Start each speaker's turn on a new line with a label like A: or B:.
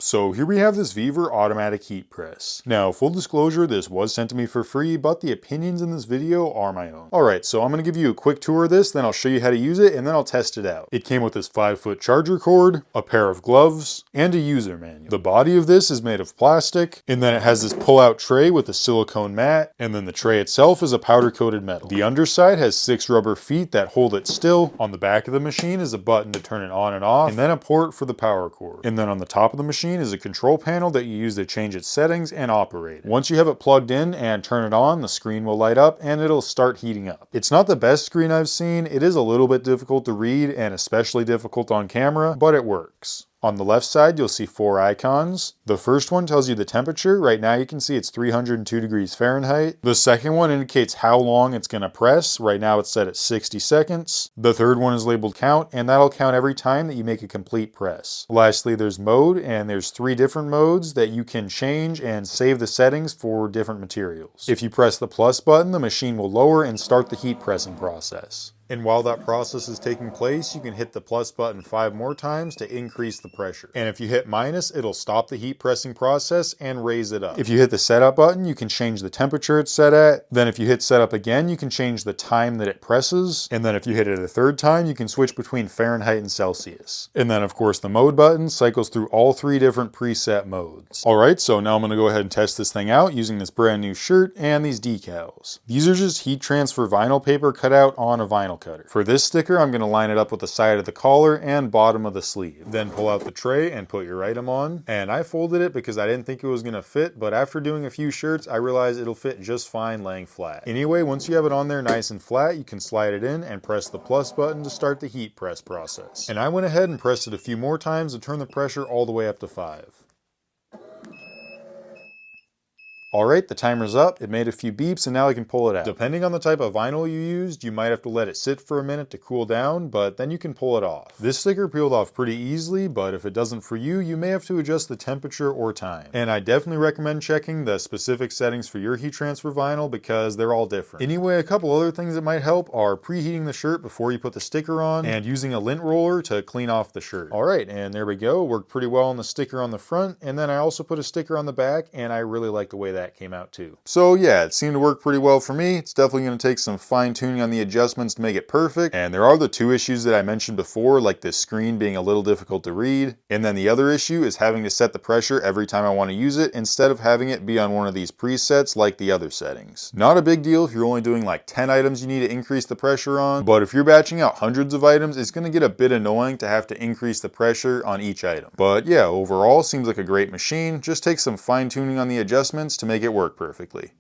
A: So here we have this VEVOR automatic heat press. Now, full disclosure, this was sent to me for free, but the opinions in this video are my own. Alright, so I'm going to give you a quick tour of this, then I'll show you how to use it, and then I'll test it out. It came with this 5-foot charger cord, a pair of gloves, and a user manual. The body of this is made of plastic, and then it has this pull-out tray with a silicone mat, and then the tray itself is a powder-coated metal. The underside has 6 rubber feet that hold it still. On the back of the machine is a button to turn it on and off, and then a port for the power cord. And then on the top of the machine is a control panel that you use to change its settings and operate it. Once you have it plugged in and turn it on, the screen will light up and it'll start heating up. It's not the best screen I've seen. It is a little bit difficult to read and especially difficult on camera, but it works. On the left side, you'll see 4 icons. The first one tells you the temperature. Right now you can see it's 302 degrees Fahrenheit. The second one indicates how long it's going to press. Right now it's set at 60 seconds. The third one is labeled count, and that'll count every time that you make a complete press. Lastly, there's mode, and there's 3 different modes that you can change and save the settings for different materials. If you press the plus button, the machine will lower and start the heat pressing process. And while that process is taking place, you can hit the plus button 5 more times to increase the pressure. And if you hit minus, it'll stop the heat pressing process and raise it up. If you hit the setup button, you can change the temperature it's set at. Then if you hit setup again, you can change the time that it presses. And then if you hit it a third time, you can switch between Fahrenheit and Celsius. And then of course the mode button cycles through all 3 different preset modes. Alright, so now I'm going to go ahead and test this thing out using this brand new shirt and these decals. These are just heat transfer vinyl paper cut out on a vinyl cutter. For this sticker, I'm going to line it up with the side of the collar and bottom of the sleeve. Then pull out the tray and put your item on. And I folded it because I didn't think it was going to fit, but after doing a few shirts, I realized it'll fit just fine laying flat. Anyway, once you have it on there nice and flat, you can slide it in and press the plus button to start the heat press process. And I went ahead and pressed it a few more times to turn the pressure all the way up to 5. Alright, the timer's up, it made a few beeps, and now I can pull it out. Depending on the type of vinyl you used, you might have to let it sit for a minute to cool down, but then you can pull it off. This sticker peeled off pretty easily, but if it doesn't for you, you may have to adjust the temperature or time. And I definitely recommend checking the specific settings for your heat transfer vinyl because they're all different. Anyway, a couple other things that might help are preheating the shirt before you put the sticker on, and using a lint roller to clean off the shirt. Alright, and there we go, worked pretty well on the sticker on the front, and then I also put a sticker on the back, and I really like the way that came out too. So yeah, it seemed to work pretty well for me. It's definitely going to take some fine tuning on the adjustments to make it perfect. And there are the 2 issues that I mentioned before, like this screen being a little difficult to read. And then the other issue is having to set the pressure every time I want to use it instead of having it be on one of these presets like the other settings. Not a big deal if you're only doing like 10 items you need to increase the pressure on, but if you're batching out hundreds of items, it's going to get a bit annoying to have to increase the pressure on each item. But yeah, overall seems like a great machine. Just take some fine tuning on the adjustments to make it work perfectly.